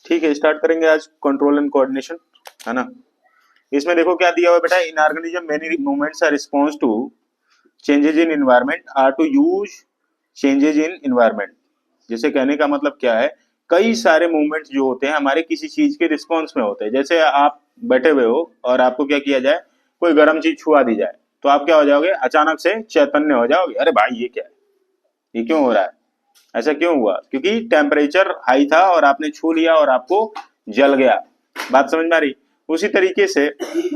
ठीक है, स्टार्ट करेंगे आज कंट्रोल एंड कोऑर्डिनेशन, है ना। इसमें देखो क्या दिया हुआ है बेटा, in organism many movements are response to changes in environment are to use changes in environment. जैसे कहने का मतलब क्या है, कई सारे मूवमेंट्स जो होते हैं हमारे किसी चीज के रिस्पॉन्स में होते हैं। जैसे आप बैठे हुए हो और आपको क्या किया जाए, कोई गर्म चीज छुआ दी जाए, तो आप क्या हो जाओगे, अचानक से चैतन्य हो जाओगे, अरे भाई ये क्या है, ये क्यों हो रहा है, ऐसा क्यों हुआ, क्योंकि टेम्परेचर हाई था और आपने छू लिया और आपको जल गया। बात समझ में आ रही। उसी तरीके से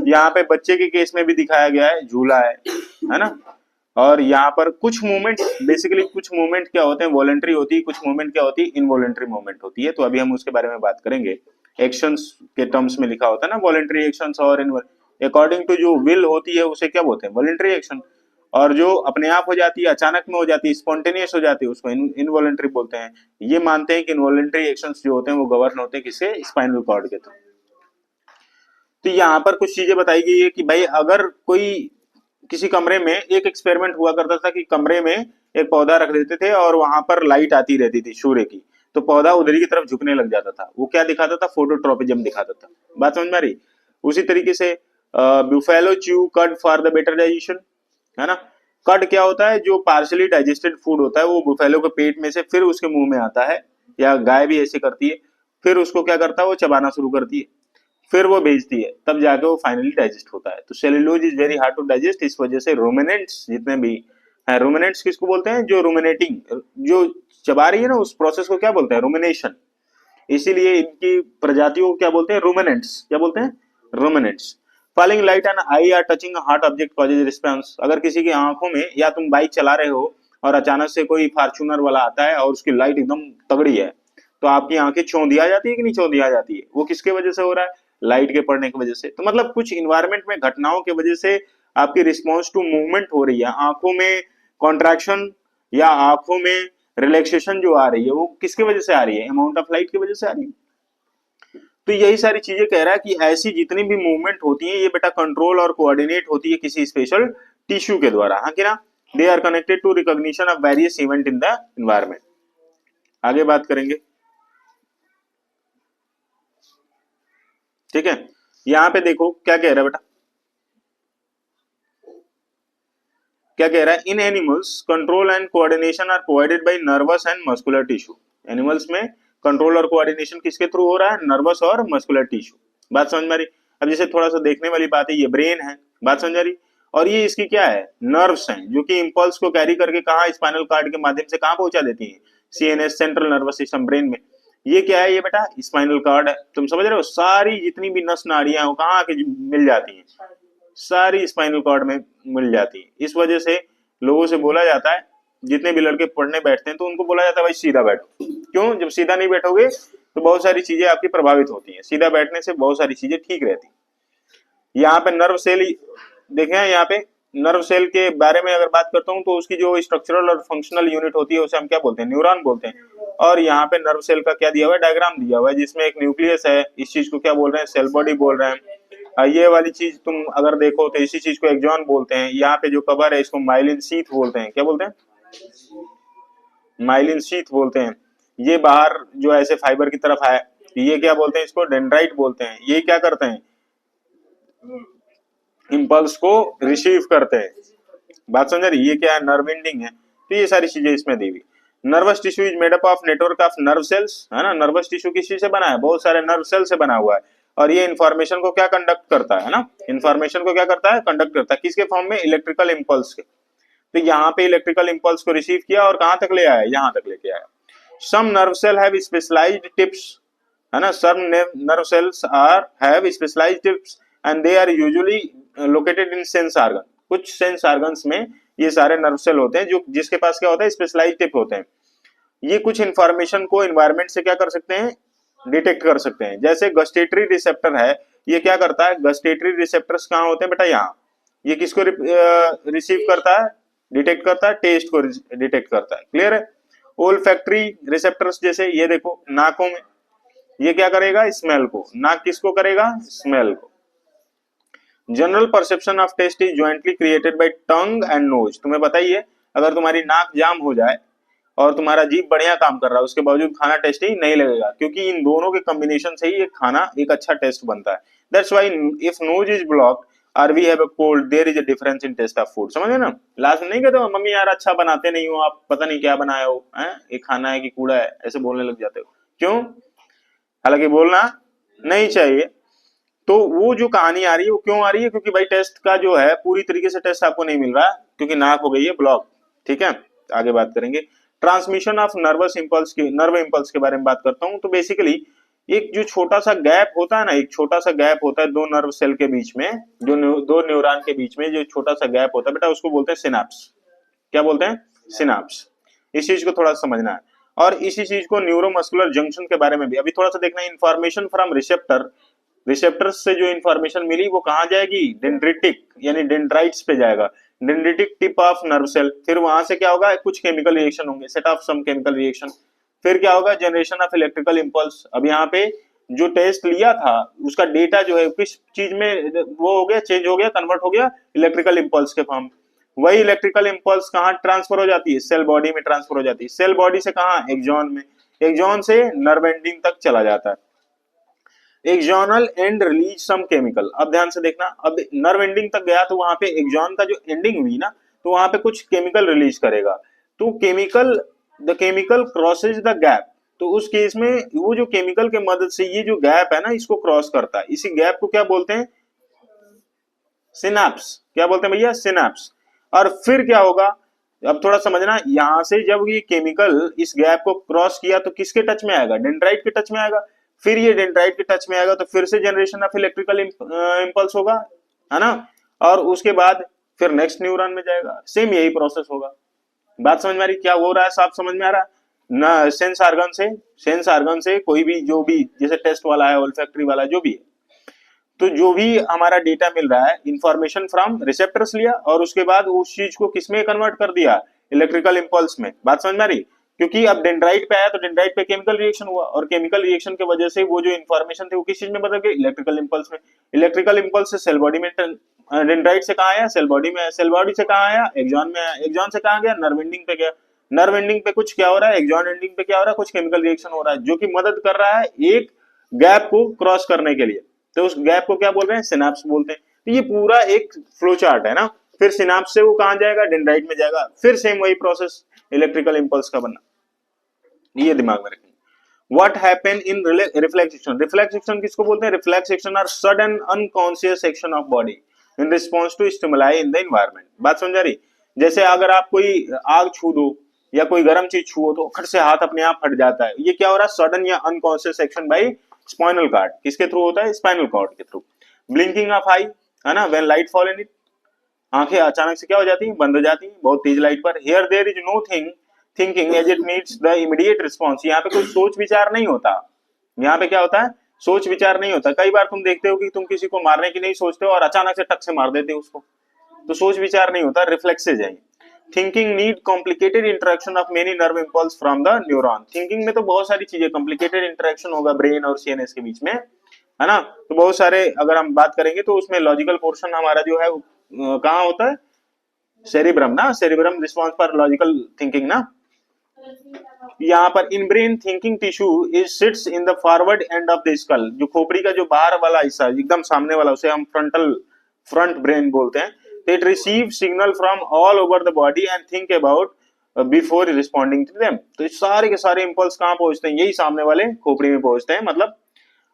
यहाँ पे बच्चे के केस में भी दिखाया गया है, झूला है ना। और यहाँ पर कुछ मूवमेंट, बेसिकली कुछ मूवमेंट क्या होते हैं, वॉलेंट्री होती है, कुछ मूवमेंट क्या होती है, इनवॉलेंट्री मूवमेंट होती है। तो अभी हम उसके बारे में बात करेंगे। एक्शंस के टर्म्स में लिखा होता है ना, वॉलेंट्री एक्शंस और अकॉर्डिंग टू जो विल होती है उसे क्या बोलते हैं, वॉलेंट्री एक्शन। और जो अपने आप हो जाती है, अचानक में हो जाती है, स्पॉन्टेनियस हो जाती है, उसको इनवॉलेंट्री बोलते हैं। ये मानते हैं कि इनवॉलेंट्री एक्शंस जो होते हैं वो गवर्न होते हैं किससे, स्पाइनल कॉर्ड के थ्रू। तो यहाँ पर कुछ चीजें बताई गई है कि भाई अगर कोई किसी कमरे में, एक एक्सपेरिमेंट हुआ करता था कि कमरे में एक पौधा रख देते थे और वहां पर लाइट आती रहती थी सूर्य की, तो पौधा उधर की तरफ झुकने लग जाता था। वो क्या दिखाता था, फोटोट्रोपिज्म दिखाता था। बात समझ में आ रही। उसी तरीके से बुफेलो च्यू कड फॉर द बेटर डाइजेशन, है ना। कड क्या होता है, जो पार्शली डाइजेस्टेड फूड होता है वो बुफेलो के पेट में से फिर उसके मुंह में आता है, या गाय भी ऐसे करती है, फिर उसको क्या करता है, वो चबाना शुरू करती है, फिर वो भेजती है, तब जाके वो फाइनली डाइजेस्ट होता है। तो cellulose is very hard to digest, इस वजह से रूमिनेंट्स जितने भी हैं, रूमिनेंट्स किसको बोलते हैं, जो रूमिनेटिंग, जो चबा रही है ना, उस प्रोसेस को क्या बोलते हैं, रूमिनेशन। इसीलिए इनकी प्रजातियों को क्या बोलते हैं, रूमिनेंट्स। क्या बोलते हैं, ruminants. Falling light and I R touching heart object causes response. अगर किसी की आंखों में, या तुम बाइक चला रहे हो और अचानक से कोई फॉर्च्यूनर वाला आता है और उसकी लाइट एकदम तगड़ी है, तो आपकी आंखें चौंधी आ जाती है कि नहीं चौंधी आ जाती है, वो किसके वजह से हो रहा है, लाइट के पड़ने की वजह से। तो मतलब कुछ इन्वायरमेंट में घटनाओं की वजह से आपकी रिस्पॉन्स टू मूवमेंट हो रही है, आंखों में कॉन्ट्रैक्शन या आंखों में रिलैक्सेशन जो आ रही है, वो किसकी वजह से आ रही है, अमाउंट ऑफ लाइट की वजह से आ रही है। तो यही सारी चीजें कह रहा है कि ऐसी जितनी भी मूवमेंट होती है ये बेटा कंट्रोल और कोऑर्डिनेट होती है किसी स्पेशल टिश्यू के द्वारा, हाँ कि ना। They are connected to recognition of various event in the environment. आगे बात करेंगे, ठीक है। यहां पे देखो क्या कह रहा है बेटा, क्या कह रहा है, in animals control and coordination are provided by nervous and muscular tissue. Animals में कंट्रोल और कोऑर्डिनेशन किसके थ्रू हो रहा है, नर्वस और मस्कुलर टिश्यू। बात समझ में आ रही। अब जैसे थोड़ा सा देखने वाली बात है, ये ब्रेन है, बात समझ आ रही। और ये इसकी क्या है, नर्व्स हैं, जो कि इंपल्स को कैरी करके कहा, स्पाइनल कार्ड के माध्यम से कहां पहुंचा देती है, CNS, central nervous system, brain में। ये क्या है, ये बेटा स्पाइनल कार्ड है। तुम समझ रहे हो, सारी जितनी भी नस नाड़ियां हो कहाँ आके मिल जाती हैं, सारी स्पाइनल कॉर्ड में मिल जाती है। इस वजह से लोगों से बोला जाता है, जितने भी लड़के पढ़ने बैठते हैं तो उनको बोला जाता है भाई सीधा बैठो। क्यों, जब सीधा नहीं बैठोगे तो बहुत सारी चीजें आपकी प्रभावित होती हैं, सीधा बैठने से बहुत सारी चीजें ठीक रहती। यहाँ पे नर्व सेल देखे हैं, यहाँ पे नर्व सेल के बारे में अगर बात करता हूँ तो उसकी जो स्ट्रक्चरल और फंक्शनल यूनिट होती है उसे हम क्या बोलते हैं, न्यूरॉन बोलते हैं। और यहाँ पे नर्व सेल का क्या दिया हुआ है, डायग्राम दिया हुआ है, जिसमें एक न्यूक्लियस है, इस चीज को क्या बोल रहे हैं, सेल बॉडी बोल रहे हैं। ये वाली चीज तुम अगर देखो तो इसी चीज को एक्सॉन बोलते हैं। यहाँ पे जो कवर है इसको माइलिन शीथ बोलते हैं। क्या बोलते हैं, माइलिन शीथ बोलते हैं। ये बाहर जो ऐसे फाइबर की तरफ है, ये क्या बोलते हैं, इसको डेंड्राइट बोलते हैं। ये क्या करते हैं, इंपल्स को रिसीव करते हैं। बात समझ रही, ये क्या है, नर्व एंडिंग है। तो ये सारी चीजें इसमें दी हुई। Nervous tissue is made up of network of nerve cells, है ना। नर्वस टिश्यू किस चीज से बना है, बहुत सारे नर्व सेल से बना हुआ है। और ये इंफॉर्मेशन को क्या कंडक्ट करता है ना, इंफॉर्मेशन को क्या करता है, कंडक्ट करता है, किसके फॉर्म में, इलेक्ट्रिकल इंपल्स के। तो यहाँ पे इलेक्ट्रिकल इंपल्स को रिसीव किया और कहां तक ले आया, यहाँ तक लेके आया। Some nerve cell have specialised tips, है ना। Some nerve cells are have specialised tips and they are usually located in sense organ. कुछ सेंस ऑर्गन्स में ये सारे नर्व सेल होते हैं जो जिसके पास क्या होता है, स्पेशलाइज्ड टिप होते हैं। ये कुछ इंफॉर्मेशन को एनवायरनमेंट से क्या कर सकते हैं, डिटेक्ट कर सकते हैं। जैसे गस्टेटरी रिसेप्टर है, ये क्या करता है, गस्टेटरी रिसेप्टर्स कहाँ होते हैं बेटा, यहाँ। ये किसको रिसीव करता है, डिटेक्ट करता है, टेस्ट को डिटेक्ट करता है। क्लियर है। ओल्फैक्टरी रिसेप्टर्स, जैसे ये देखो नाकों में, ये क्या करेगा, स्मेल को। नाक किसको करेगा, स्मेल को। General perception of taste is jointly created by tongue and nose. तुम्हें बताइए, अगर तुम्हारी नाक जाम हो जाए और तुम्हारा जीभ बढ़िया काम कर रहा है, उसके बावजूद खाना टेस्टी नहीं लगेगा, क्योंकि इन दोनों के कॉम्बिनेशन से ही एक खाना एक अच्छा टेस्ट बनता है। That's why if nose is blocked और we have a cold there is a difference in taste of food. समझे ना? लास्ट में नहीं कहते हो मम्मी यार अच्छा बनाते नहीं हो आप, पता नहीं क्या बनाए हो, हैं ये खाना है कि कूड़ा है, ऐसे बोलने लग जाते हो। क्यों? हालांकि बोलना नहीं चाहिए। तो वो जो कहानी आ रही है वो क्यों आ रही है? क्योंकि भाई टेस्ट का जो है पूरी तरीके से टेस्ट आपको नहीं मिल रहा, क्योंकि नाक हो गई है ब्लॉक। ठीक है, आगे बात करेंगे। ट्रांसमिशन ऑफ नर्वस इंपल्स के, नर्व इंपल्स के बारे में बात करता हूं। तो बेसिकली एक जो छोटा सा गैप होता है ना, एक छोटा सा गैप होता है दो नर्व सेल के बीच में, जो दो न्यूरॉन के बीच में जो छोटा सा गैप होता है बेटा, उसको बोलते हैं सिनाप्स। क्या बोलते हैं? सिनाप्स। इस चीज को थोड़ा समझना है। और इसी चीज को न्यूरोमस्कुलर जंक्शन के बारे में भी अभी थोड़ा सा देखना है। इंफॉर्मेशन फ्रॉम रिसेप्टर, रिसेप्टर्स से जो इंफॉर्मेशन मिली वो कहाँ जाएगी? डेंड्रिटिक यानी डेंड्राइट्स पे जाएगा, dendritic tip of nerve cell. फिर वहां से क्या होगा? कुछ केमिकल रिएक्शन होंगे, set of some chemical reaction. फिर क्या होगा? Generation of electrical impulse. अब यहाँ पे जो टेस्ट लिया था उसका डेटा जो है किस चीज में वो हो गया? चेंज हो गया, कन्वर्ट हो गया इलेक्ट्रिकल इंपल्स के फॉर्म। वही इलेक्ट्रिकल इंपल्स कहाँ ट्रांसफर हो जाती है? सेल बॉडी में ट्रांसफर हो जाती है। सेल बॉडी से कहाँ? एक्सॉन में। एक्सॉन से नर्व एंडिंग तक चला जाता है। एक्सॉनल एंड रिलीज सम केमिकल। अब ध्यान से देखना, अब नर्व एंडिंग तक गया तो वहां पे एक्सॉन का जो एंडिंग हुई ना, तो वहां पे कुछ केमिकल रिलीज करेगा। तो chemical, the chemical crosses the gap. तो उस केस में वो जो केमिकल के मदद से ये जो गैप है ना इसको क्रॉस करता है। इसी गैप को क्या बोलते हैं? सिनाप्स। क्या बोलते हैं भैया? सिनाप्स। और फिर क्या होगा? अब थोड़ा समझना, यहां से जब ये केमिकल इस गैप को क्रॉस किया तो किसके टच में आएगा? डेंड्राइट के टच में आएगा। फिर ये डेंड्राइट के टच में आएगा तो फिर से जनरेशन ऑफ इलेक्ट्रिकल इंपल्स होगा, है ना? और उसके बाद फिर नेक्स्ट न्यूरॉन में जाएगा। सेम यही प्रोसेस होगा। बात समझ में आ रही? क्या हो रहा है साफ समझ में आ रहा है ना? सेंस ऑर्गन से, सेंस ऑर्गन से कोई भी जो भी जैसे टेस्ट वाला है, ओल्फैक्टरी वाला जो भी है, तो जो भी हमारा डेटा मिल रहा है, इंफॉर्मेशन फ्रॉम रिसेप्टर्स लिया और उसके बाद उस चीज को किसमें कन्वर्ट कर दिया? इलेक्ट्रिकल इंपल्स में। बात समझ में आ रही? क्योंकि अब डेंड्राइट पे आया तो डेंड्राइट पे केमिकल रिएक्शन हुआ और केमिकल रिएक्शन की वजह से वो जो इंफॉर्मेशन थी वो किस चीज में बदल गई? इलेक्ट्रिकल इंपल्स में। इलेक्ट्रिकल इंपल्स से सेल बॉडी में, डेंड्राइट से कहाँ आया? सेल बॉडी में। सेल बॉडी से कहाँ आया? एक्सॉन में आया। एक्सॉन से कहाँ गया? नर्व एंडिंग पे गया। नर्व एंडिंग पे कुछ क्या हो रहा है? एक्सॉन एंडिंग पे क्या हो रहा है? कुछ केमिकल रिएक्शन हो रहा है जो कि मदद कर रहा है एक गैप को क्रॉस करने के लिए। तो उस गैप को क्या बोल रहे हैं? सिनाप्स बोलते हैं। तो ये पूरा एक फ्लो चार्ट है ना। फिर सिनाप्स से वो कहां जाएगा? डेंड्राइट में जाएगा। फिर सेम वही प्रोसेस इलेक्ट्रिकल इंपल्स का बनना। ये दिमाग में रखेंगे। What happen in reflex action? Reflex action किसको बोलते हैं? Reflex action are sudden unconscious action of body in response to stimuli in the environment. बात समझ रही? जैसे अगर आप कोई आग छू दो या कोई गर्म चीज छुओ तो खट से हाथ अपने आप फट जाता है। ये क्या हो रहा है? सडन या unconscious action by spinal cord. किसके थ्रू होता है? स्पाइनल कॉर्ड के थ्रू। ब्लिंकिंग ऑफ आई, है ना, when light fall in it. आंखें अचानक से क्या हो जाती हैं? बंद हो जाती हैं बहुत तेज लाइट पर। Here there is no thinking as it needs the immediate response. यहाँ पे कोई सोच विचार नहीं होता। यहाँ पे क्या होता है? सोच विचार नहीं होता। कई बार तुम देखते हो कि तुम किसी को मारने की नहीं सोचते हो और अचानक से टक से मार देते हो उसको, तो सोच विचार नहीं होता, रिफ्लेक्सेज है। Thinking need complicated interaction of many nerve impulse from the neuron. Thinking में तो बहुत सारी चीजें, कॉम्प्लिकेटेड इंटरेक्शन होगा ब्रेन और सीएनएस के बीच में, है ना। तो बहुत सारे अगर हम बात करेंगे तो उसमें लॉजिकल पोर्शन हमारा जो है कहाँ होता है? सेरिब्रम ना, cerebrum response for logical thinking ना। यहाँ पर in brain thinking tissue is sits in the forward end of the skull. जो खोपड़ी का जो बाहर वाला हिस्सा एकदम सामने वाला, उसे हम फ्रंट ब्रेन बोलते हैं। It receives signal from all over the body and think about before responding to them। तो सारे के सारे इंपल्स कहाँ पहुंचते हैं? यही सामने वाले खोपड़ी में पहुंचते हैं। मतलब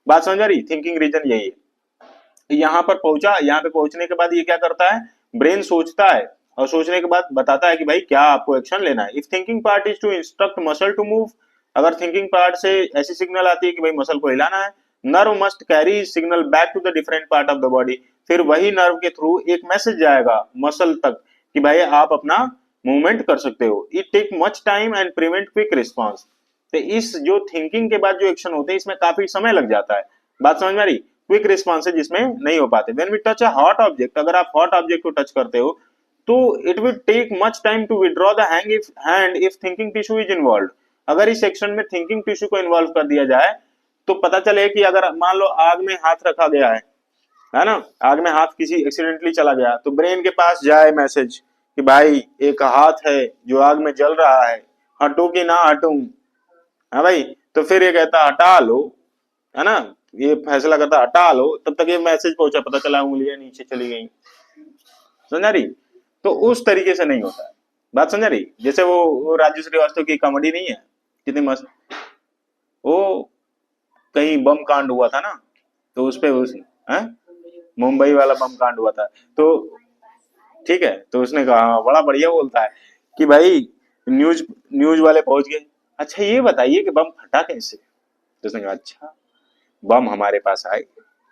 बात समझ आ रही? थिंकिंग रीजन यही है। यहाँ पर पहुंचा, यहाँ पे पहुंचने के बाद ये क्या करता है? ब्रेन सोचता है और सोचने के बाद बताता है कि भाई क्या आपको एक्शन लेना है। If thinking part is to instruct muscle to move, अगर थिंकिंग पार्ट से ऐसी सिग्नल आती है कि भाई मसल को हिलाना है, nerve must carry signal back to the different part of the body. फिर वही नर्व के थ्रू एक मैसेज जाएगा मसल तक कि भाई आप अपना मूवमेंट कर सकते हो। It take much time and prevent quick response. तो इस जो थिंकिंग के बाद जो एक्शन होते हैं इसमें काफी समय लग जाता है। बात समझ में आ रही? क्विक रिस्पॉन्स जिसमें नहीं हो पाते। When we touch a hot object, अगर आप हॉट ऑब्जेक्ट को टच करते हो तो it will take much time to withdraw the hand if thinking tissue is involve. अगर इस सेक्शन में थिंकिंग टिश्यू को इन्वॉल्व कर दिया जाए तो पता चले कि अगर मान लो आग में हाथ रखा गया है ना, आग में हाथ किसी एक्सीडेंटली चला गया तो ब्रेन के पास जाए मैसेज कि भाई एक हाथ है जो आग में जल रहा है, हटू कि ना हटू, है भाई। तो फिर ये कहता हटा लो, है ना, ये फैसला करता हटा लो, तब तक ये मैसेज पहुंचा, पता चला उंगलियां नीचे चली गई। समझा रही? तो उस तरीके से नहीं होता है। बात समझा रही? जैसे वो राजू श्रीवास्तव की कॉमेडी नहीं है, कितनी मस्त, वो कहीं बम कांड हुआ था ना, तो उस पे उस है? मुंबई वाला बम कांड हुआ था, तो ठीक है, तो उसने कहा, हाँ, बड़ा बढ़िया बोलता है कि भाई न्यूज न्यूज वाले पहुंच गए, अच्छा ये बताइए कि बम फटा कैसे? तो उसने कहा अच्छा, बम हमारे पास आए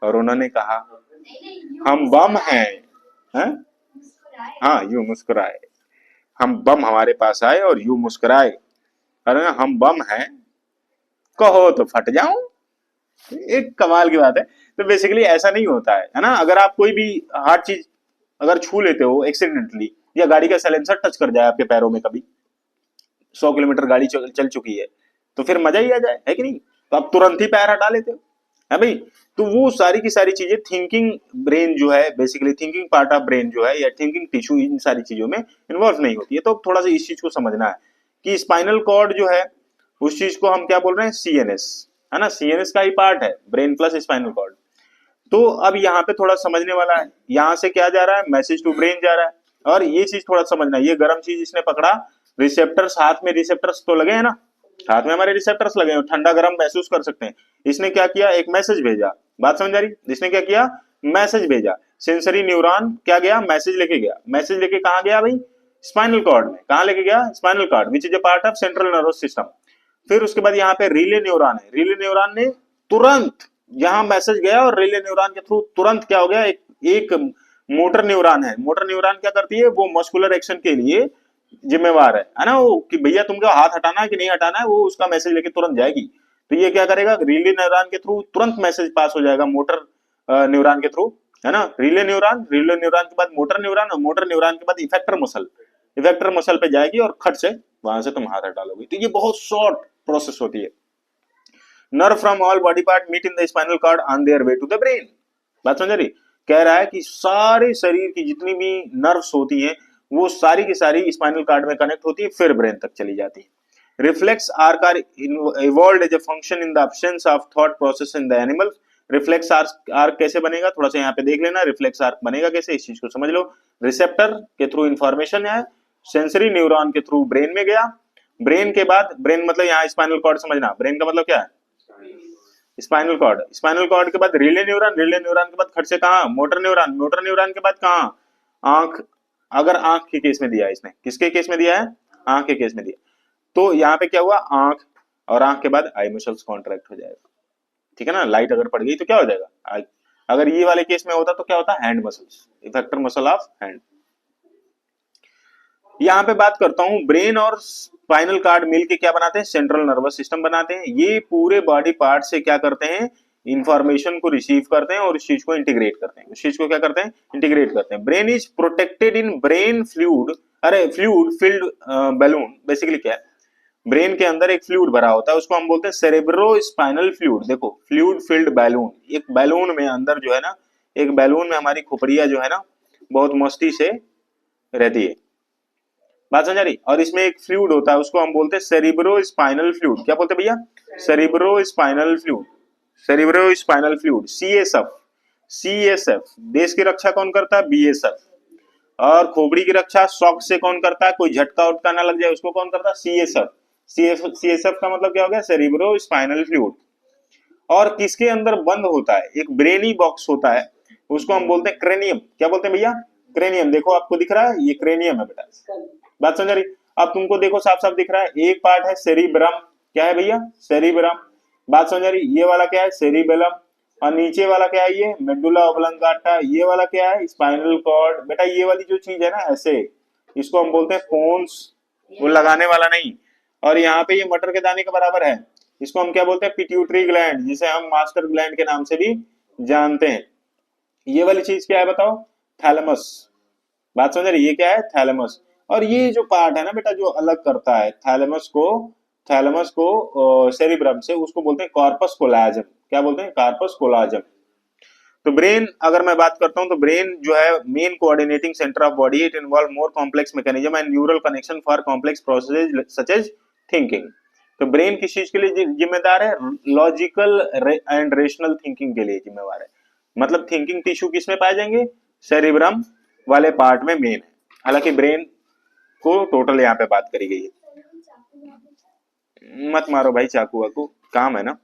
और उन्होंने कहा हम बम हैं? हाँ, यूं मुस्कुराए, हम बम हमारे पास आए और यूं मुस्कुराए, अरे हम बम हैं, कहो तो फट जाऊं। एक कमाल की बात है। तो बेसिकली ऐसा नहीं होता है ना, अगर आप कोई भी हार्ड चीज अगर छू लेते हो एक्सीडेंटली, या गाड़ी का साइलेंसर टच कर जाए आपके पैरों में, कभी 100 किलोमीटर गाड़ी चल चुकी है, तो फिर मजा ही आ जाए, है कि नहीं? तो आप तुरंत ही पैर हटा लेते हो, है भाई। तो वो सारी की सारी चीजें थिंकिंग ब्रेन जो है, basically thinking part of brain जो है, या थिंकिंग टिश्यू, इन सारी चीजों में इन्वॉल्व नहीं होती है। तो थोड़ा सा इस चीज को समझना है कि स्पाइनल कॉर्ड जो है, उस चीज को हम क्या बोल रहे हैं, सीएनएस, है ना, सीएनएस का ही पार्ट है ब्रेन प्लस स्पाइनल कॉर्ड। तो अब यहाँ पे थोड़ा समझने वाला है, यहाँ से क्या जा रहा है, मैसेज टू ब्रेन जा रहा है। और ये चीज थोड़ा समझना है, ये गर्म चीज इसने पकड़ा, रिसेप्टर्स हाथ में, रिसेप्टर्स तो लगे हैं ना, हाथ में हमारे रिसेप्टर्स लगे हैं, ठंडा गर्म महसूस कर सकते हैं। इसने क्या किया, एक मैसेज भेजा, बात समझ आ रही? इसने क्या किया, मैसेज भेजा, सेंसरी न्यूरॉन क्या गया, मैसेज लेके गया, मैसेज लेके कहाँ गया भाई, स्पाइनल कॉर्ड में। कहाँ लेके गया, spinal cord, which is a part of central nervous system. फिर उसके बाद यहाँ पे रिले न्यूरॉन है, रिले न्यूरॉन ने तुरंत, यहाँ मैसेज गया और रिले न्यूरॉन के थ्रू तुरंत क्या हो गया, एक मोटर न्यूरॉन है, मोटर न्यूरॉन क्या करती है, वो मस्कुलर एक्शन के लिए जिम्मेवार है ना, वो कि भैया तुमको हाथ हटाना है कि नहीं हटाना है, वो उसका मैसेज लेके तुरंत जाएगी। तो ये क्या करेगा, रिले न्यूरॉन के थ्रू तुरंत मैसेज पास हो जाएगा मोटर न्यूरॉन के थ्रू, है ना, रिले न्यूरॉन के बाद मोटर न्यूरॉन, और मोटर न्यूरॉन के बाद इफेक्टर मसल, इफेक्टर मसल पे जाएगी और खट से वहां से तुम हाथ हटा लोगे। तो ये बहुत शॉर्ट प्रोसेस होती है। Nerve from all body part meet in the spinal cord on their way to the brain. बात समझ रही? कह रहा है कि सारे शरीर की जितनी भी नर्व्स होती हैं, वो सारी की सारी स्पाइनल कॉर्ड में कनेक्ट होती है, फिर ब्रेन तक चली जाती है। Reflex arc are evolved as a function in the absence of thought process in the animal. Reflex arc कैसे बनेगा, थोड़ा सा यहाँ पे देख लेना, रिफ्लेक्स आर्क बनेगा कैसे, इस चीज को समझ लो। रिसेप्टर के थ्रू इंफॉर्मेशन है, सेंसरी न्यूरॉन के थ्रू ब्रेन में गया, ब्रेन के बाद, ब्रेन मतलब यहाँ स्पाइनल कॉर्ड समझना, ब्रेन का मतलब क्या है, स्पाइनल कॉर्ड, स्पाइनल कॉर्ड के बाद रिले न्यूरॉन, रिले न्यूरॉन के बाद खट से कहा, मोटर न्यूरॉन, मोटर न्यूरॉन के बाद कहा, आंख। अगर आंख के केस में दिया है इसने, किसके केस में दिया है, आंख के केस में दिया, तो यहाँ पे क्या हुआ, आंख, और आंख के बाद आई मसल्स कॉन्ट्रैक्ट हो जाएगा, ठीक है ना, लाइट अगर पड़ गई तो क्या हो जाएगा, अगर ये वाले केस में होता तो क्या होता, hand muscles, effector muscle of hand. यहाँ पे बात करता हूं, ब्रेन और स्पाइनल कार्ड मिलके क्या बनाते हैं, सेंट्रल नर्वस सिस्टम बनाते हैं। ये पूरे बॉडी पार्ट से क्या करते हैं, इंफॉर्मेशन को रिसीव करते हैं और उस चीज को इंटीग्रेट करते हैं, उस चीज को क्या करते हैं, इंटीग्रेट करते हैं। Brain is protected in brain fluid, अरे फ्लूइड फिल्ड बैलून, बेसिकली क्या है, ब्रेन के अंदर एक फ्लूइड भरा होता है, उसको हम बोलते हैं सेरेब्रो स्पाइनल फ्लूइड। देखो, फ्लूइड फिल्ड बैलून, एक बैलून में अंदर जो है ना, एक बैलून में हमारी खोपड़िया जो है ना, बहुत मस्ती से रहती है, बात समझ आ रही? और इसमें एक फ्लूइड होता है, उसको हम बोलते हैं सेरिब्रो स्पाइनल फ्लूइड। क्या बोलते हैं भैया, cerebro spinal fluid, cerebro spinal fluid, CSF. CSF देश की रक्षा कौन करता है, बीएसएफ। और खोपड़ी की रक्षा शॉक से कौन करता है, कोई झटका उटका ना लग जाए उसको कौन करता है, सीएसएफ। सीएसएफ का मतलब क्या हो गया, सेरिब्रो स्पाइनल फ्लूइड। और किसके अंदर बंद होता है, एक ब्रेनी बॉक्स होता है, उसको हम बोलते हैं क्रेनियम। क्या बोलते हैं भैया, क्रेनियम। देखो आपको दिख रहा है, ये क्रेनियम है बेटा, बात समझ रही? अब तुमको देखो साफ साफ दिख रहा है, एक पार्ट है सेरिब्रम, क्या है भैया, सेरिब्रम, बात समझ रही? ये वाला क्या है, सेरिबेलम, और नीचे वाला क्या है, ये मेडुला ऑब्लंगाटा, ये वाला क्या है, स्पाइनल कॉर्ड। बेटा ये वाली जो चीज है ना ऐसे, इसको हम बोलते हैं पोन्स, वो लगाने वाला नहीं। और यहाँ पे ये मटर के दाने के बराबर है, इसको हम क्या बोलते हैं, पिट्यूटरी ग्लैंड, जिसे हम मास्टर ग्लैंड के नाम से भी जानते हैं। ये वाली चीज क्या है बताओ, थैलेमस, बात समझ रही? ये क्या है, थैलेमस। और ये जो पार्ट है ना बेटा, जो अलग करता है थैलेमस को सेरिब्रम से, उसको बोलते हैं कॉर्पस कोलाजम। क्या बोलते हैं, कॉर्पस कोलाजम। तो ब्रेन अगर मैं बात करता हूं, तो ब्रेन जो है main coordinating centre of body, it involve more complex mechanism and neural connection for complex processes such as thinking. तो ब्रेन किस चीज के लिए जिम्मेदार है? लॉजिकल एंड रेशनल थिंकिंग के लिए जिम्मेवार है। मतलब थिंकिंग टिश्यू किस में पाए जाएंगे? सेरिब्रम वाले पार्ट में मेन है। हालांकि ब्रेन को टोटल यहाँ पे बात करी गई है। मत मारो भाई चाकू वाकू, काम है ना।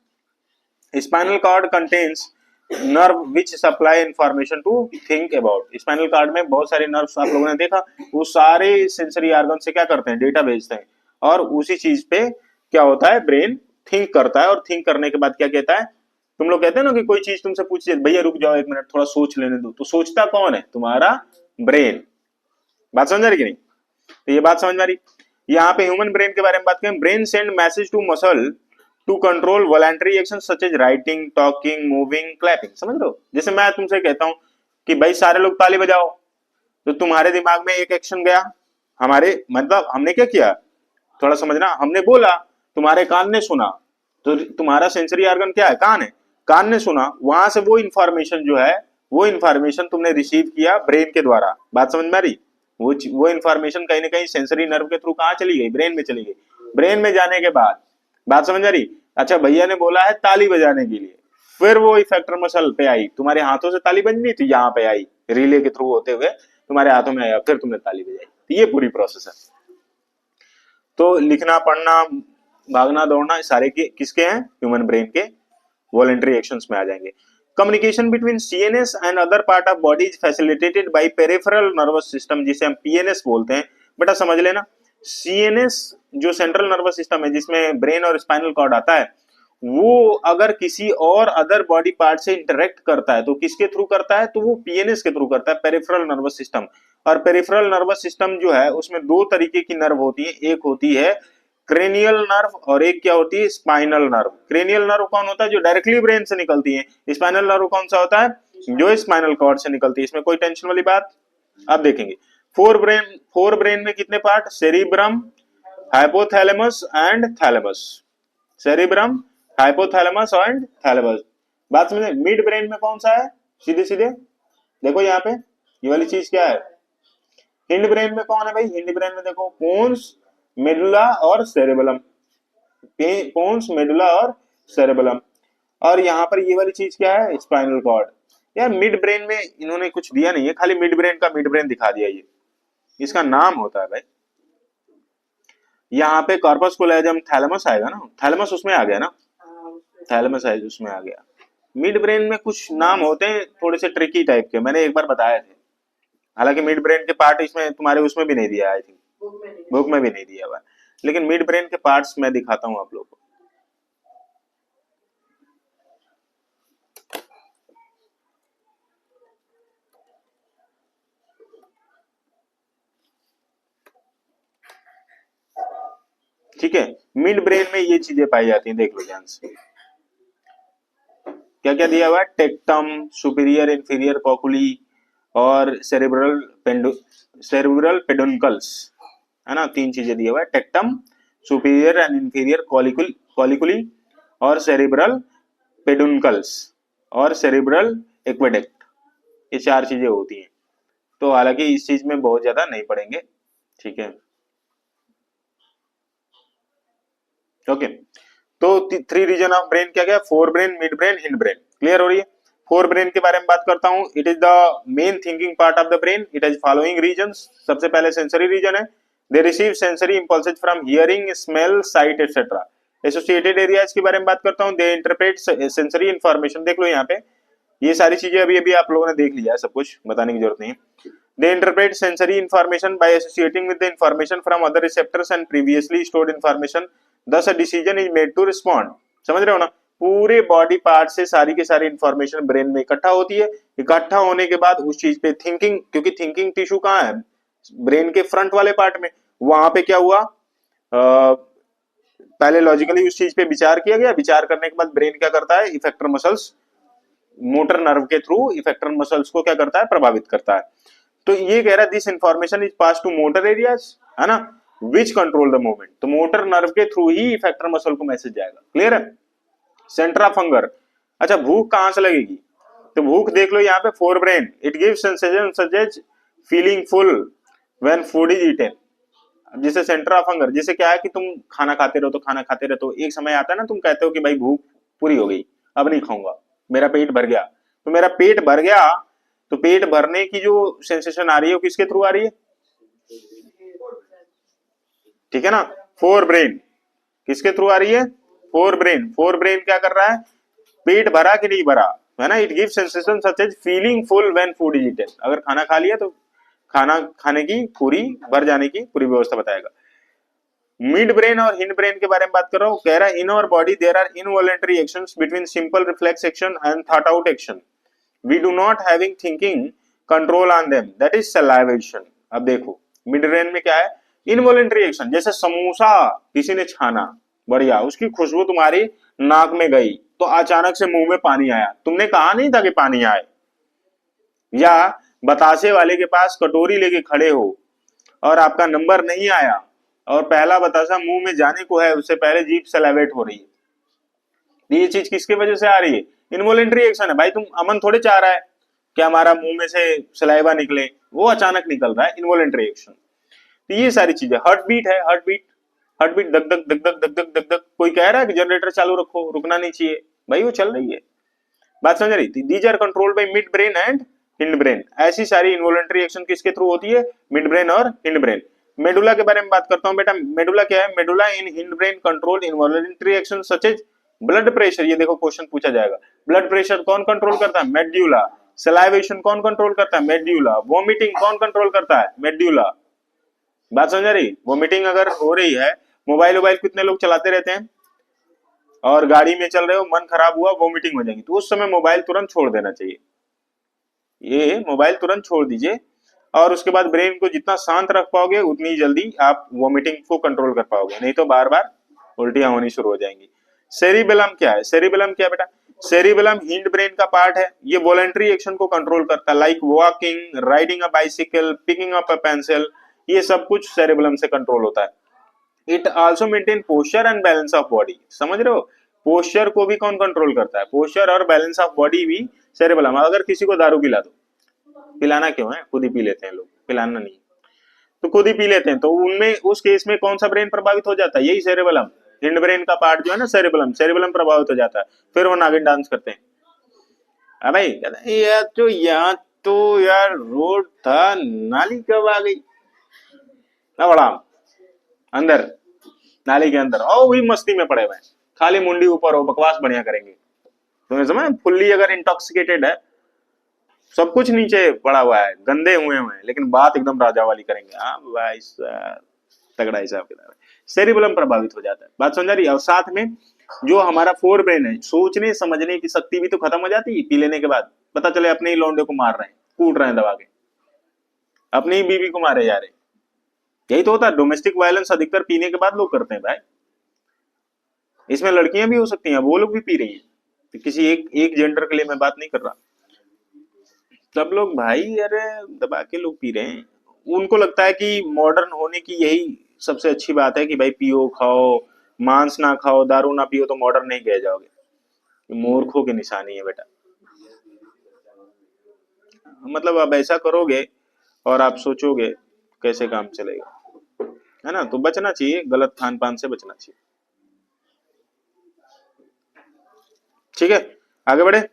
Spinal cord contains nerve which supply information to think about. Spinal cord में बहुत सारे नर्व्स आप लोगों ने देखा, वो सारे सेंसरी ऑर्गन से क्या करते हैं? डेटा भेजते हैं, और उसी चीज पे क्या होता है? ब्रेन थिंक करता है, और थिंक करने के बाद क्या कहता है? तुम लोग कहते हैं ना कि कोई चीज तुमसे पूछे, भैया रुक जाओ एक मिनट थोड़ा सोच लेने दो, तो सोचता कौन है? तुम्हारा ब्रेन। बात समझ आ रही कि नहीं? तो ये बात समझ में आ रही। यहाँ पे ह्यूमन ब्रेन के बारे में बात करें, brain send message to muscle to control voluntary action such as writing, talking, moving, clapping. समझ रहे हो? जैसे मैं तुमसे कहता हूं कि भाई सारे लोग ताली बजाओ, तो तुम्हारे दिमाग में एक एक्शन गया, हमारे मतलब हमने क्या किया? थोड़ा समझना, हमने बोला, तुम्हारे कान ने सुना, तो तुम्हारा सेंसरी ऑर्गन क्या है? कान है। कान ने सुना, वहां से वो इंफॉर्मेशन जो है, वो इंफॉर्मेशन तुमने रिसीव किया ब्रेन के द्वारा। बात समझ में आ रही? वो इंफॉर्मेशन कहीं ना कहीं सेंसरी नर्व के थ्रू कहाँ चली गई? ब्रेन में चली गई। ब्रेन में जाने के बाद, बात समझ आ रही? अच्छा भैया ने बोला है ताली बजाने के लिए, फिर वो इफेक्टर मसल पे आई, तुम्हारे हाथों से ताली बजनी थी, यहाँ पे आई, रिले के थ्रू होते हुए तुम्हारे हाथों में आया, फिर तुमने ताली बजाई। तो ये पूरी प्रोसेस है। तो लिखना, पढ़ना, भागना, दौड़ना सारे के किसके हैं? ह्यूमन ब्रेन के वॉलेंटरी एक्शंस में आ जाएंगे। Communication between CNS and other part of body is facilitated bye peripheral nervous system, जिसे हम पीएनएस बोलते हैं। बेटा समझ लेना, सीएनएस जो सेंट्रल नर्वस सिस्टम है, जिसमें ब्रेन और स्पाइनल कॉर्ड आता है, वो अगर किसी और अदर बॉडी पार्ट से इंटरेक्ट करता है तो किसके थ्रू करता है? तो वो पीएनएस के थ्रू करता है, पेरिफेरल नर्वस सिस्टम। और पेरिफेरल नर्वस सिस्टम जो है उसमें दो तरीके की नर्व होती है, एक होती है क्रेनियल नर्व और एक क्या होती है? Spinal nerve. क्रेनियल नर्व कौन होता है? जो डायरेक्टली ब्रेन से निकलती है। स्पाइनल नर्व कौन सा होता है? जो स्पाइनल कॉर्ड से निकलती है। इसमें कोई टेंशन वाली बात? अब देखेंगे। फोर ब्रेन में कितने part? Cerebrum, hypothalamus and thalamus. Cerebrum, hypothalamus and thalamus. बात समझे? मिड ब्रेन में कौन सा है? सीधे सीधे देखो यहाँ पे, ये वाली चीज क्या है? हिंड ब्रेन में कौन है भाई? हिंड ब्रेन में देखो पोन्स, मेडुला और सेरेबलम। पोन्स, मेडुला और सेरेबलम। और यहाँ पर ये वाली चीज क्या है? Spinal cord. यार मिड ब्रेन में इन्होंने कुछ दिया नहीं है, खाली मिड ब्रेन का मिड ब्रेन दिखा दिया। ये इसका नाम होता है भाई। यहाँ पे कॉर्पस कोलोजम थैलेमस आएगा ना, थैलेमस उसमें आ गया ना, थैलेमस है उसमें आ गया। मिड ब्रेन में कुछ नाम होते हैं थोड़े से ट्रिकी टाइप के, मैंने एक बार बताए थे। हालांकि मिड ब्रेन के पार्ट इसमें तुम्हारे उसमें भी नहीं दिया, आई थिंक बुक में भी नहीं दिया हुआ, लेकिन मिड ब्रेन के पार्ट्स मैं दिखाता हूँ आप लोगों को। ठीक है, मिड ब्रेन में ये चीजें पाई जाती हैं, देख लो ध्यान से। क्या क्या दिया हुआ है? टेक्टम, सुपीरियर इंफीरियर कॉकुली और सेरेब्रल पेडुनकल्स, है ना। तीन चीजें दिया हुआ है, टेक्टम, सुपीरियर एंड इंफीरियर कॉलिकुली और सेरेब्रल पेडुनकल्स और सेरेब्रल एक्वेडक्ट। ये चार चीजें होती हैं। तो हालांकि इस चीज में बहुत ज्यादा नहीं पढ़ेंगे, ठीक है। ओके, तो थ्री रीजन ऑफ ब्रेन क्या क्या? Fore brain, mid brain, hind brain. Clear हो रही है? फोर ब्रेन के बारे में बात करता हूं। It is the main thinking part of the brain. It has following regions. सबसे पहले सेंसरी रीजन है। They receive sensory impulses from hearing, smell, sight etcetera. Associated areas के बारे में बात करता हूं। They interpret sensory information. देख लो यहाँ पे, ये सारी चीजें अभी अभी आप लोगों ने देख लिया है, सब कुछ बताने की जरूरत नहीं है। They interpret sensory information by associating with the information from other receptors and previously stored information. Thus a decision is made to respond. समझ रहे हो ना? पूरे बॉडी पार्ट से सारी के सारी इंफॉर्मेशन ब्रेन में इकट्ठा होती है। इकट्ठा होने के बाद उस चीज पे थिंकिंग, क्योंकि थिंकिंग टिश्यू कहाँ है? ब्रेन के फ्रंट वाले पार्ट में। वहां पे क्या हुआ? पहले लॉजिकली उस चीज पे विचार किया गया। विचार करने के बाद ब्रेन क्या करता है? इफेक्टर मसल्स, मोटर नर्व के थ्रू इफेक्टर मसल्स को क्या करता है? प्रभावित करता है। तो ये कह रहा है this information is pass to motor areas, है ना, विच कंट्रोल द मूवमेंट। तो मोटर नर्व के थ्रू ही इफेक्टर मसल को मैसेज जाएगा। क्लियर है? Centre of hunger. अच्छा, भूख कहां से लगेगी? तो भूख देख लो यहाँ पे, fore brain. It gives sensation such as feeling full when food is eaten. अब जैसे सेंटर ऑफ हंगर, जैसे क्या है कि तुम खाना खाते रहो तो खाना खाते रहो तो एक समय आता है ना, तुम कहते हो कि भाई भूख पूरी हो गई, अब नहीं खाऊंगा, मेरा पेट भर गया। तो मेरा पेट भर गया, तो पेट भरने की जो सेंसेशन आ रही है वो किसके थ्रू आ रही है? ठीक है ना, फोर ब्रेन। किसके थ्रू आ रही है? Fore brain. फोर ब्रेन क्या कर रहा है? पेट भरा कि नहीं भरा, है ना। It give sensation such as feeling full when food is eaten. अगर खाना खा लिया तो खाना खाने की पूरी, भर जाने की पूरी व्यवस्था बताएगा। मिड ब्रेन और हिंड ब्रेन के बारे में बात कर रहा हूं। कह रहा है in our body there are involuntary actions between simple reflex action and thought out action, we do not having thinking control on them, that is salivation. अब देखो मिड ब्रेन में क्या है? इनवॉलंटरी एक्शन, जैसे समोसा किसी ने छाना, बढ़िया, उसकी खुशबू तुम्हारी नाक में गई तो अचानक से मुंह में पानी आया, तुमने कहा नहीं था कि पानी आए। या बतासे वाले के पास कटोरी लेके खड़े हो और आपका नंबर नहीं आया और पहला बतासा मुंह में जाने को है, उससे पहले जीभ सलाइवेट हो रही है। ये चीज किसके वजह से आ रही है? इनवॉलंटरी एक्शन है भाई। तुम अमन थोड़े चाह रहा है कि हमारा मुंह में से सलाइवा निकले, वो अचानक निकल रहा है, इनवॉलंटरी एक्शन। तो ये सारी चीजें, हार्ट बीट है, हार्ट बीट, हार्ट बीट धक धक धक धक धक धक धक धक। कोई कह रहा है कि जनरेटर चालू रखो, रुकना नहीं चाहिए, भाई वो चल रही है। बात समझ रही थी? These are controlled by mid brain and hind brain. ऐसी सारी इनवॉलंटरी एक्शन किसके थ्रू होती है? मिड ब्रेन और हिंड ब्रेन। मेडुला के बारे में बात करता हूं बेटा। मेडुला क्या है? Medulla in hind brain control involuntary action such as blood pressure. ये देखो क्वेश्चन पूछा जाएगा, ब्लड प्रेशर कौन कंट्रोल करता है? मेड्यूला। सलाइवेशन कौन कंट्रोल करता है? मेड्यूला। वॉमिटिंग कौन कंट्रोल करता है? मेड्यूला। बात समझ रही? वॉमिटिंग अगर हो रही है, मोबाइल वोबाइल कितने लोग चलाते रहते हैं और गाड़ी में चल रहे हो, मन खराब हुआ, वॉमिटिंग हो जाएगी, तो उस समय मोबाइल तुरंत छोड़ देना चाहिए। ये मोबाइल तुरंत छोड़ दीजिए और उसके बाद ब्रेन को जितना शांत रख पाओगे उतनी जल्दी आप वॉमिटिंग को कंट्रोल कर पाओगे, नहीं तो बार बार उल्टियां होनी शुरू हो जाएंगी। सेरिबेलम क्या है? सेरिबेलम क्या है बेटा? सेरिबेलम हिंड ब्रेन का पार्ट है। ये वॉलंटरी एक्शन को कंट्रोल करता है, like walking, riding a bicycle, picking up a pencil, ये सब कुछ सेरिबेलम से कंट्रोल होता है। It also maintain posture and balance of body. समझ रहे हो? पोस्चर को भी कौन कंट्रोल करता है? पोस्चर और बैलेंस ऑफ बॉडी भी सेरिबेलम। अगर किसी को दारू पिला दो, पिलाना क्यों है, खुद ही पी लेते हैं लोग, पिलाना नहीं, तो खुद ही पी लेते हैं, तो उनमें उस केस में कौन सा ब्रेन प्रभावित हो जाता है? यही सेरेबेलम। हिंड ब्रेन का पार्ट जो है ना सेरेबेलम, सेरेबेलम प्रभावित हो जाता है। फिर वो नागिन डांस करते हैं। अब भाई कहते हैं यार तो यहाँ तो यार रोड था, नाली कब आ गई ना, बड़ा अंदर नाली के अंदर और वही मस्ती में पड़े हुए हैं, खाली मुंडी ऊपर हो, बकवास बढ़िया करेंगे। तुम्हें समझ, फुल्ली अगर इंटॉक्सिकेटेड है, सब कुछ नीचे पड़ा हुआ है, गंदे हुए हैं, लेकिन बात एकदम राजा वाली करेंगे। हाँ भाई तगड़ा हिसाब किताब। सेरिबेलम प्रभावित हो जाता है। बात समझ रही है? और साथ में जो हमारा फोर ब्रेन है, सोचने समझने की शक्ति भी तो खत्म हो जाती है पी लेने के बाद। पता चले अपने ही लौंडे को मार रहे हैं, कूट रहे हैं दबा के, अपनी ही बीवी को मारे जा रहे हैं। यही तो होता है, डोमेस्टिक वायलेंस अधिकतर पीने के बाद लोग करते हैं भाई। इसमें लड़कियां भी हो सकती हैं, वो लोग भी पी रही हैं, तो किसी एक जेंडर के लिए मैं बात नहीं कर रहा। सब लोग भाई अरे दबा के लोग पी रहे हैं। उनको लगता है कि मॉडर्न होने की यही सबसे अच्छी बात है कि भाई पियो खाओ, मांस ना खाओ, दारू ना पियो तो मॉडर्न नहीं कह जाओगे। मूर्खों की निशानी है बेटा। मतलब अब ऐसा करोगे और आप सोचोगे कैसे काम चलेगा, है ना। तो बचना चाहिए, गलत खान पान से बचना चाहिए। ठीक है, आगे बढ़े।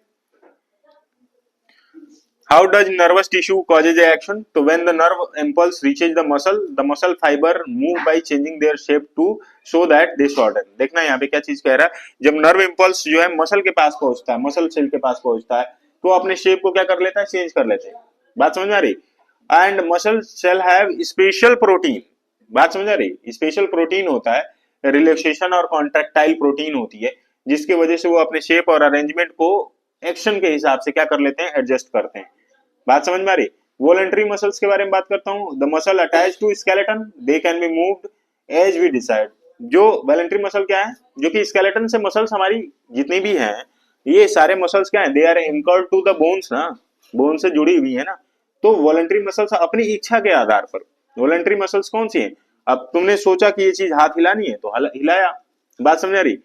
How does nervous tissue causes a action? So when the nerve impulse reaches the muscle fiber move by changing their shape to so that they shorten. देखना यहाँ पे क्या चीज कह रहा है, जब नर्व इम्पल्स जो है मसल के पास पहुंचता है, मसल सेल के पास पहुंचता है, तो अपने शेप को क्या कर लेता है? चेंज कर लेते हैं। बात समझ में आ रही? And muscle cell have special protein. बात समझ आ रही? स्पेशल प्रोटीन होता है, रिलैक्सेशन और कॉन्ट्रैक्टाइल प्रोटीन होती है, जिसकी वजह से वो अपने शेप और अरेंजमेंट को एक्शन के हिसाब से क्या कर लेते हैं? एडजस्ट करते हैं। बात समझ में आ रही? वॉलंटरी मसल्स के बारे में बात करता हूं। The muscle attach to skeleton, they can be moved as we decide. जो वॉलंटरी मसल क्या है? जो कि स्केलेटन से मसल्स हमारी जितनी भी हैं, ये सारे मसल्स क्या है? They are anchored to the bones ना, बोन से जुड़ी हुई है ना। तो वॉलंटरी मसल्स अपनी इच्छा के आधार पर, वॉलंटरी मसल्स कौन सी है? अब तुमने सोचा कि ये चीज हाथ हिलानी है तो हिलाया। बात समझ आ रही?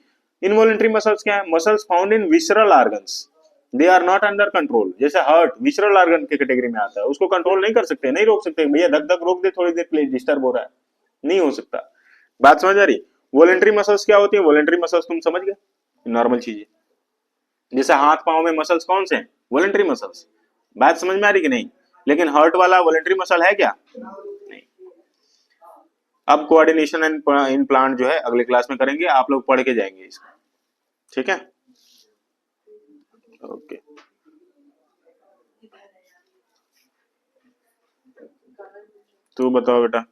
इनवॉलंटरी मसल्स क्या है? Muscles found in visceral organs, they are not under control. जैसे हार्ट विसरल ऑर्गन की कैटेगरी में आता है, उसको कंट्रोल नहीं कर सकते, नहीं रोक सकते। भैया धक धक रोक दे थोड़ी देर के लिए, डिस्टर्ब हो रहा है, नहीं हो सकता। बात समझ आ रही? वॉलेंटरी मसल्स क्या होती है? वॉलेंटरी मसल्स तुम समझ गए, नॉर्मल चीजें। जैसे हाथ पांव में मसल्स कौन से हैं? Voluntary muscles. बात समझ में आ रही कि नहीं? लेकिन हार्ट वाला वॉलेंटरी मसल है क्या? नहीं। अब कोऑर्डिनेशन एंड इन प्लांट जो है अगले क्लास में करेंगे, आप लोग पढ़ के जाएंगे इसको, ठीक है? ओके। तू बताओ बेटा।